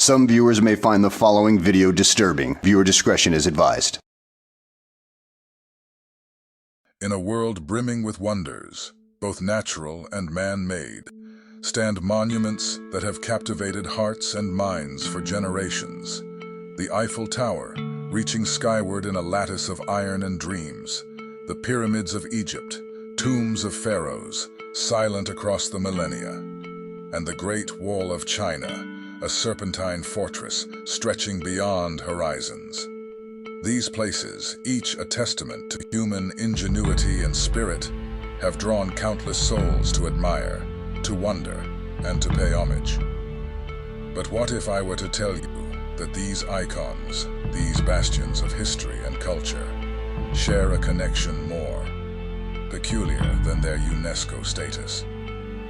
Some viewers may find the following video disturbing. Viewer discretion is advised. In a world brimming with wonders, both natural and man-made, stand monuments that have captivated hearts and minds for generations. The Eiffel Tower, reaching skyward in a lattice of iron and dreams. The pyramids of Egypt, tombs of pharaohs, silent across the millennia. And the Great Wall of China, a serpentine fortress stretching beyond horizons. These places, each a testament to human ingenuity and spirit, have drawn countless souls to admire, to wonder, and to pay homage. But what if I were to tell you that these icons, these bastions of history and culture, share a connection more peculiar than their UNESCO status,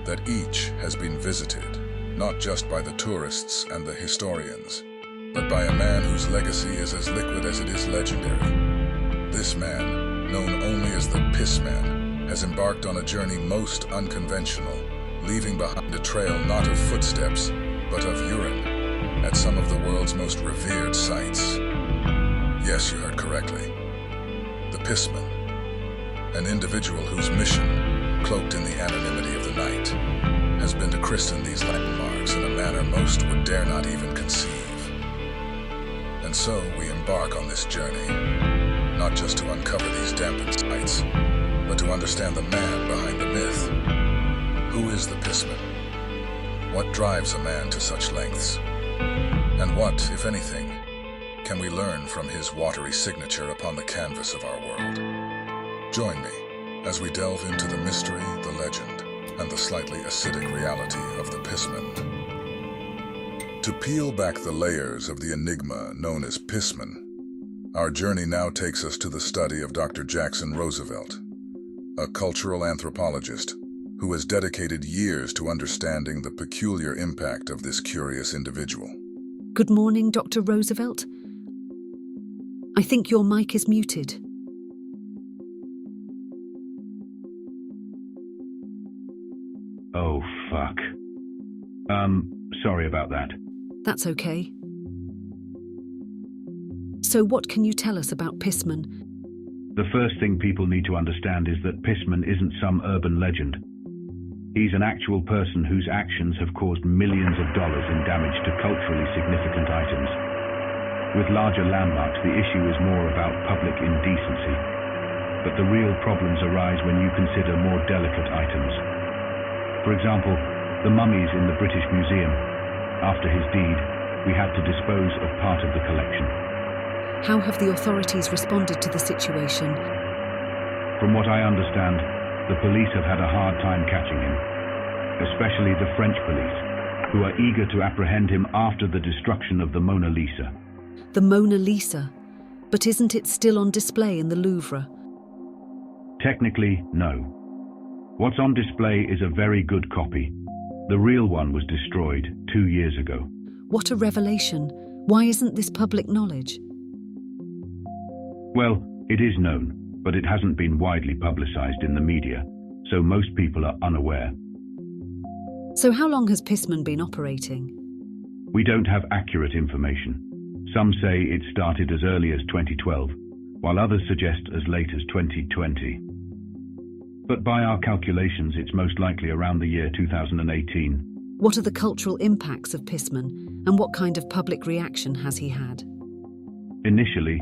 that each has been visited, not just by the tourists and the historians, but by a man whose legacy is as liquid as it is legendary. This man, known only as the Pissman, has embarked on a journey most unconventional, leaving behind a trail not of footsteps, but of urine, at some of the world's most revered sites. Yes, you heard correctly. The Pissman, an individual whose mission, cloaked in the anonymity of the night, has been to christen these landmarks in a manner most would dare not even conceive. And so we embark on this journey, not just to uncover these dampened sites, but to understand the man behind the myth. Who is the Pissman? What drives a man to such lengths? And what, if anything, can we learn from his watery signature upon the canvas of our world? Join me as we delve into the mystery, the legend, and the slightly acidic reality of the Pissman. To peel back the layers of the enigma known as Pissman, our journey now takes us to the study of Dr. Jackson Roosevelt, a cultural anthropologist who has dedicated years to understanding the peculiar impact of this curious individual. Good morning, Dr. Roosevelt. I think your mic is muted. Oh, fuck. Sorry about that. That's okay. So what can you tell us about Pissman? The first thing people need to understand is that Pissman isn't some urban legend. He's an actual person whose actions have caused millions of dollars in damage to culturally significant items. With larger landmarks, the issue is more about public indecency. But the real problems arise when you consider more delicate items. For example, the mummies in the British Museum. After his deed, we had to dispose of part of the collection. How have the authorities responded to the situation? From what I understand, the police have had a hard time catching him, especially the French police, who are eager to apprehend him after the destruction of the Mona Lisa. The Mona Lisa? But isn't it still on display in the Louvre? Technically, no. What's on display is a very good copy. The real one was destroyed 2 years ago. What a revelation. Why isn't this public knowledge? Well, it is known, but it hasn't been widely publicized in the media, so most people are unaware. So how long has Pissman been operating? We don't have accurate information. Some say it started as early as 2012, while others suggest as late as 2020. But by our calculations, it's most likely around the year 2018. What are the cultural impacts of Pissman, and what kind of public reaction has he had? Initially,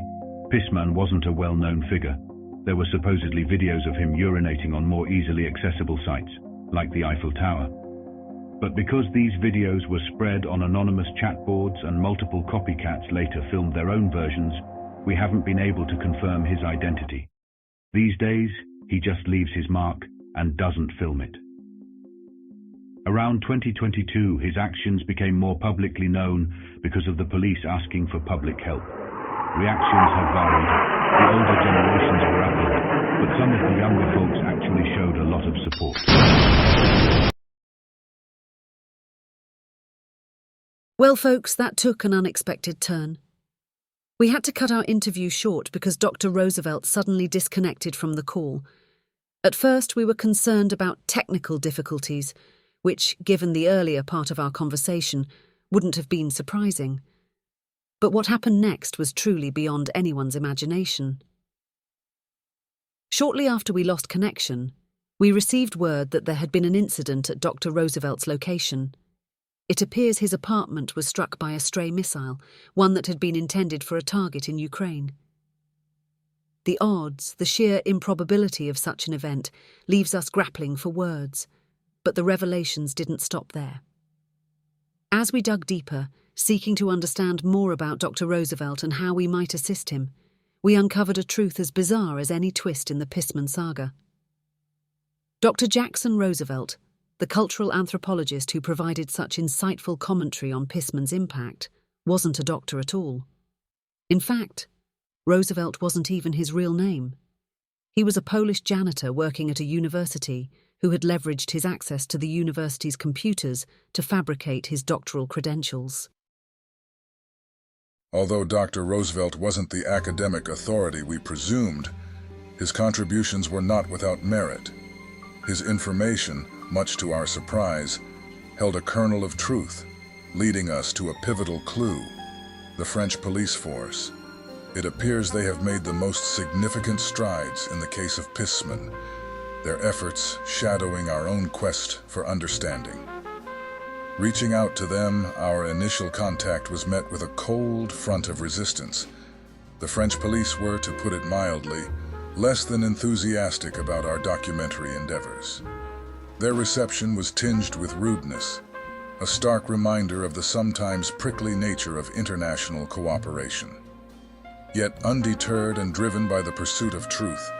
Pissman wasn't a well-known figure. There were supposedly videos of him urinating on more easily accessible sites, like the Eiffel Tower. But because these videos were spread on anonymous chat boards and multiple copycats later filmed their own versions, we haven't been able to confirm his identity. These days, he just leaves his mark and doesn't film it. Around 2022, his actions became more publicly known because of the police asking for public help. Reactions have varied. The older generations were upbeat, but some of the younger folks actually showed a lot of support. Well, folks, that took an unexpected turn. We had to cut our interview short because Dr. Roosevelt suddenly disconnected from the call. At first, we were concerned about technical difficulties, which, given the earlier part of our conversation, wouldn't have been surprising. But what happened next was truly beyond anyone's imagination. Shortly after we lost connection, we received word that there had been an incident at Dr. Roosevelt's location. It appears his apartment was struck by a stray missile, one that had been intended for a target in Ukraine. The odds, the sheer improbability of such an event leaves us grappling for words, but the revelations didn't stop there. As we dug deeper, seeking to understand more about Dr. Roosevelt and how we might assist him, we uncovered a truth as bizarre as any twist in the Pissman saga. Dr. Jackson Roosevelt, the cultural anthropologist who provided such insightful commentary on Pissman's impact, wasn't a doctor at all. In fact, Roosevelt wasn't even his real name. He was a Polish janitor working at a university who had leveraged his access to the university's computers to fabricate his doctoral credentials. Although Dr. Roosevelt wasn't the academic authority we presumed, his contributions were not without merit. His information, much to our surprise, held a kernel of truth, leading us to a pivotal clue: the French police force. It appears they have made the most significant strides in the case of Pissman, their efforts shadowing our own quest for understanding. Reaching out to them, our initial contact was met with a cold front of resistance. The French police were, to put it mildly, less than enthusiastic about our documentary endeavors. Their reception was tinged with rudeness, a stark reminder of the sometimes prickly nature of international cooperation. Yet undeterred and driven by the pursuit of truth,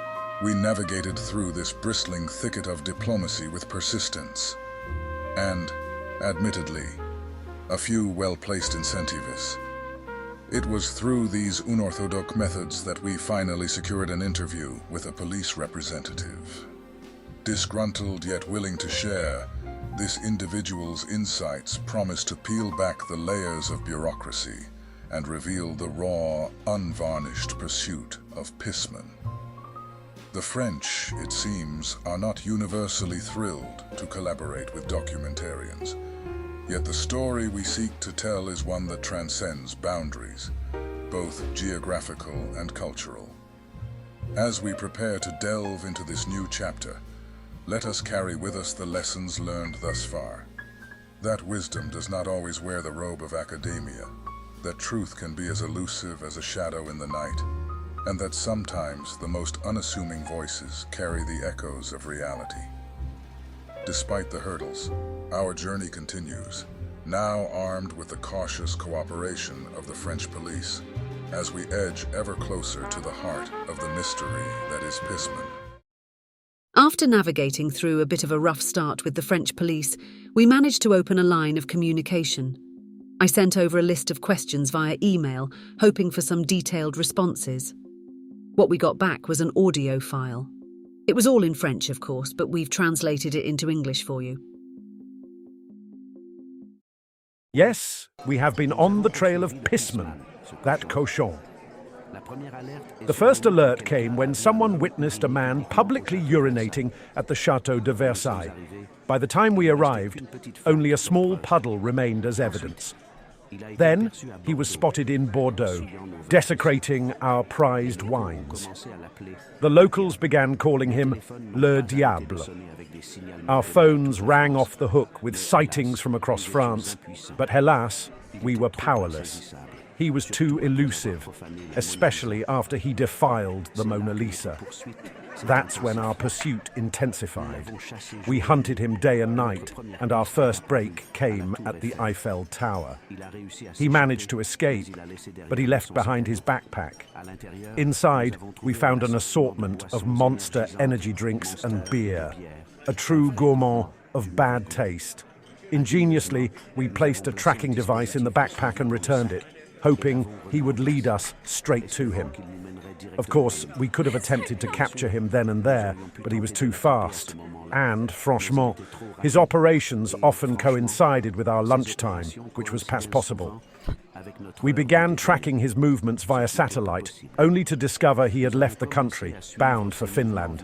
we navigated through this bristling thicket of diplomacy with persistence. And, admittedly, a few well-placed incentives. It was through these unorthodox methods that we finally secured an interview with a police representative. Disgruntled yet willing to share, this individual's insights promised to peel back the layers of bureaucracy and reveal the raw, unvarnished pursuit of Pissman. The French, it seems, are not universally thrilled to collaborate with documentarians. Yet the story we seek to tell is one that transcends boundaries, both geographical and cultural. As we prepare to delve into this new chapter, let us carry with us the lessons learned thus far. That wisdom does not always wear the robe of academia, that truth can be as elusive as a shadow in the night, and that sometimes the most unassuming voices carry the echoes of reality. Despite the hurdles, our journey continues, now armed with the cautious cooperation of the French police, as we edge ever closer to the heart of the mystery that is Pissman. After navigating through a bit of a rough start with the French police, we managed to open a line of communication. I sent over a list of questions via email, hoping for some detailed responses. What we got back was an audio file. It was all in French, of course, but we've translated it into English for you. Yes, we have been on the trail of Pissman, that cochon. The first alert came when someone witnessed a man publicly urinating at the Chateau de Versailles. By the time we arrived, only a small puddle remained as evidence. Then he was spotted in Bordeaux, desecrating our prized wines. The locals began calling him Le Diable. Our phones rang off the hook with sightings from across France, but hélas, we were powerless. He was too elusive, especially after he defiled the Mona Lisa. That's when our pursuit intensified. We hunted him day and night, and our first break came at the Eiffel Tower. He managed to escape, but he left behind his backpack. Inside, we found an assortment of monster energy drinks and beer, a true gourmand of bad taste. Ingeniously, we placed a tracking device in the backpack and returned it, hoping he would lead us straight to him. Of course, we could have attempted to capture him then and there, but he was too fast. And, franchement, his operations often coincided with our lunchtime, which was past possible. We began tracking his movements via satellite, only to discover he had left the country, bound for Finland.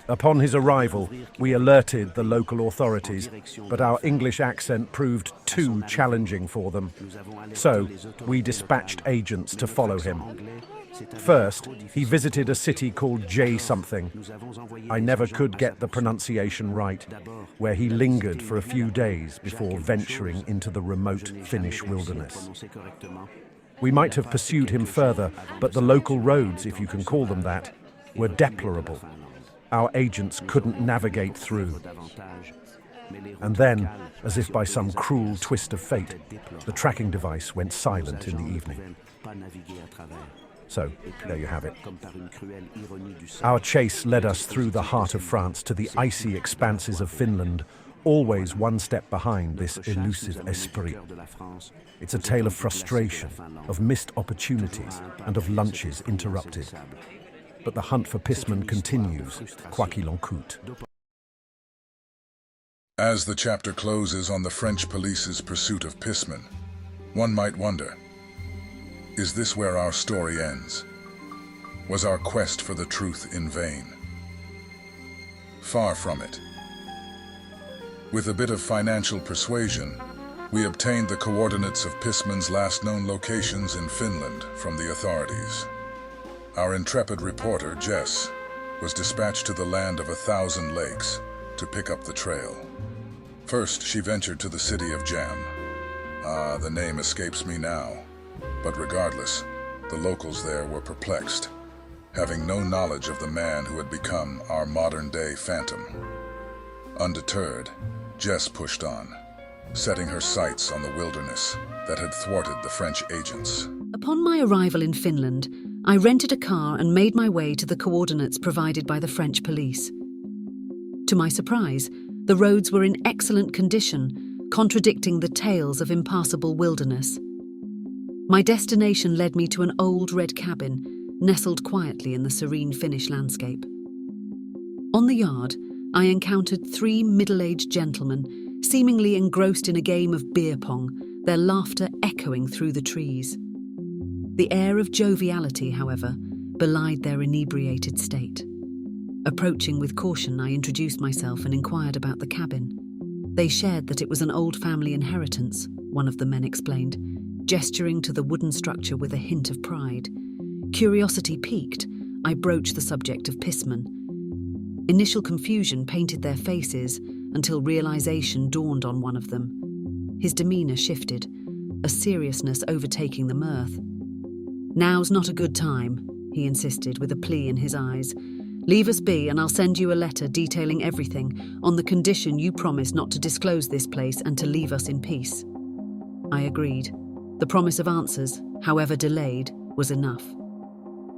Upon his arrival, we alerted the local authorities, but our English accent proved too challenging for them. So, we dispatched agents to follow him. First, he visited a city called J something. I never could get the pronunciation right, where he lingered for a few days before venturing into the remote Finnish wilderness. We might have pursued him further, but the local roads, if you can call them that, were deplorable. Our agents couldn't navigate through. And then, as if by some cruel twist of fate, the tracking device went silent in the evening. So, there you have it. Our chase led us through the heart of France to the icy expanses of Finland, always one step behind this elusive esprit. It's a tale of frustration, of missed opportunities, and of lunches interrupted. But the hunt for Pissman continues, quoi qu'il en coûte. As the chapter closes on the French police's pursuit of Pissman, one might wonder, is this where our story ends? Was our quest for the truth in vain? Far from it. With a bit of financial persuasion, we obtained the coordinates of Pissman's last known locations in Finland from the authorities. Our intrepid reporter, Jess, was dispatched to the land of 1,000 lakes to pick up the trail. First, she ventured to the city of Jam. The name escapes me now. But regardless, the locals there were perplexed, having no knowledge of the man who had become our modern-day phantom. Undeterred, Jess pushed on, setting her sights on the wilderness that had thwarted the French agents. Upon my arrival in Finland, I rented a car and made my way to the coordinates provided by the French police. To my surprise, the roads were in excellent condition, contradicting the tales of impassable wilderness. My destination led me to an old red cabin, nestled quietly in the serene Finnish landscape. On the yard, I encountered 3 middle-aged gentlemen, seemingly engrossed in a game of beer pong, their laughter echoing through the trees. The air of joviality, however, belied their inebriated state. Approaching with caution, I introduced myself and inquired about the cabin. They shared that it was an old family inheritance, one of the men explained, gesturing to the wooden structure with a hint of pride. Curiosity piqued, I broached the subject of Pissman. Initial confusion painted their faces until realization dawned on one of them. His demeanor shifted, a seriousness overtaking the mirth. "Now's not a good time," he insisted with a plea in his eyes. "Leave us be and I'll send you a letter detailing everything, on the condition you promise not to disclose this place and to leave us in peace." I agreed. The promise of answers, however delayed, was enough.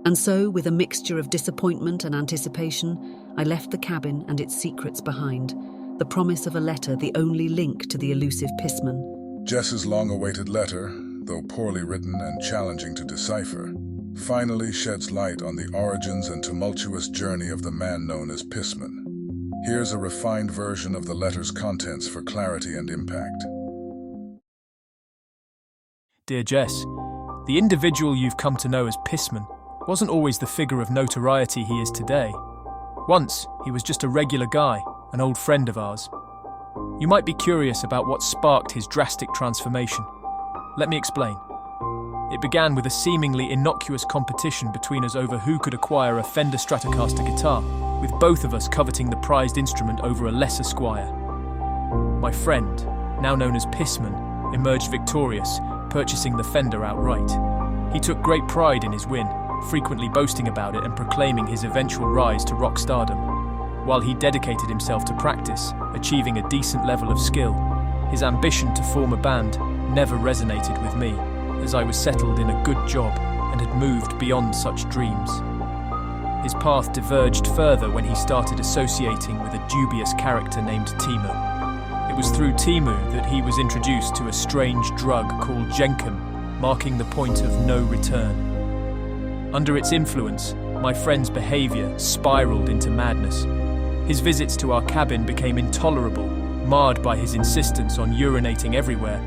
And so, with a mixture of disappointment and anticipation, I left the cabin and its secrets behind, the promise of a letter the only link to the elusive Pissman. Jess's long-awaited letter, though poorly written and challenging to decipher, finally sheds light on the origins and tumultuous journey of the man known as Pissman. Here's a refined version of the letter's contents for clarity and impact. Dear Jess, the individual you've come to know as Pissman wasn't always the figure of notoriety he is today. Once, he was just a regular guy, an old friend of ours. You might be curious about what sparked his drastic transformation. Let me explain. It began with a seemingly innocuous competition between us over who could acquire a Fender Stratocaster guitar, with both of us coveting the prized instrument over a lesser squire. My friend, now known as Pissman, emerged victorious, purchasing the Fender outright. He took great pride in his win, frequently boasting about it and proclaiming his eventual rise to rock stardom. While he dedicated himself to practice, achieving a decent level of skill, his ambition to form a band never resonated with me, as I was settled in a good job and had moved beyond such dreams. His path diverged further when he started associating with a dubious character named Timu. It was through Timu that he was introduced to a strange drug called Jenkem, marking the point of no return. Under its influence, my friend's behavior spiraled into madness. His visits to our cabin became intolerable, marred by his insistence on urinating everywhere,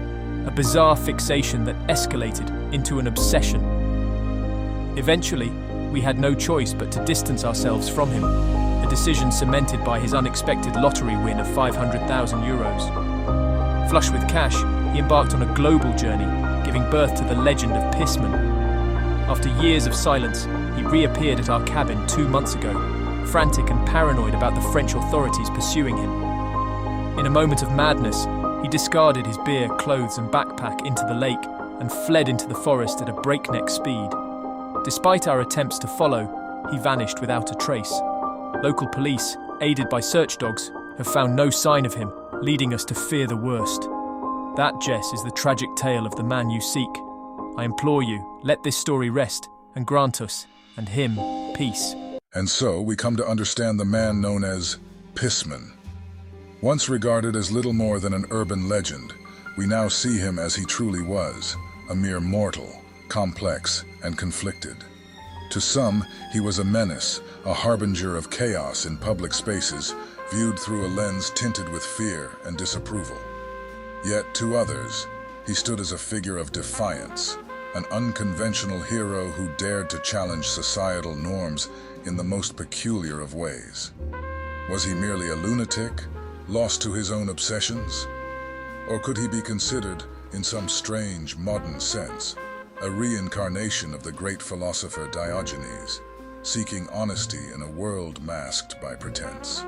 a bizarre fixation that escalated into an obsession. Eventually, we had no choice but to distance ourselves from him, a decision cemented by his unexpected lottery win of €500,000. Flush with cash, he embarked on a global journey, giving birth to the legend of Pissman. After years of silence, he reappeared at our cabin 2 months ago, frantic and paranoid about the French authorities pursuing him. In a moment of madness, he discarded his beer, clothes and backpack into the lake and fled into the forest at a breakneck speed. Despite our attempts to follow, he vanished without a trace. Local police, aided by search dogs, have found no sign of him, leading us to fear the worst. That, Jess, is the tragic tale of the man you seek. I implore you, let this story rest and grant us, and him, peace. And so we come to understand the man known as Pissman. Once regarded as little more than an urban legend, we now see him as he truly was, a mere mortal, complex and conflicted. To some, he was a menace, a harbinger of chaos in public spaces, viewed through a lens tinted with fear and disapproval. Yet to others, he stood as a figure of defiance, an unconventional hero who dared to challenge societal norms in the most peculiar of ways. Was he merely a lunatic, lost to his own obsessions? Or could he be considered, in some strange, modern sense, a reincarnation of the great philosopher Diogenes, seeking honesty in a world masked by pretense?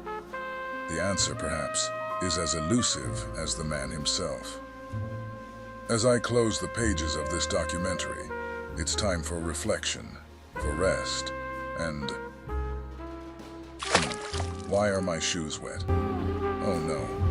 The answer, perhaps, is as elusive as the man himself. As I close the pages of this documentary, it's time for reflection, for rest, and... Why are my shoes wet? Oh no.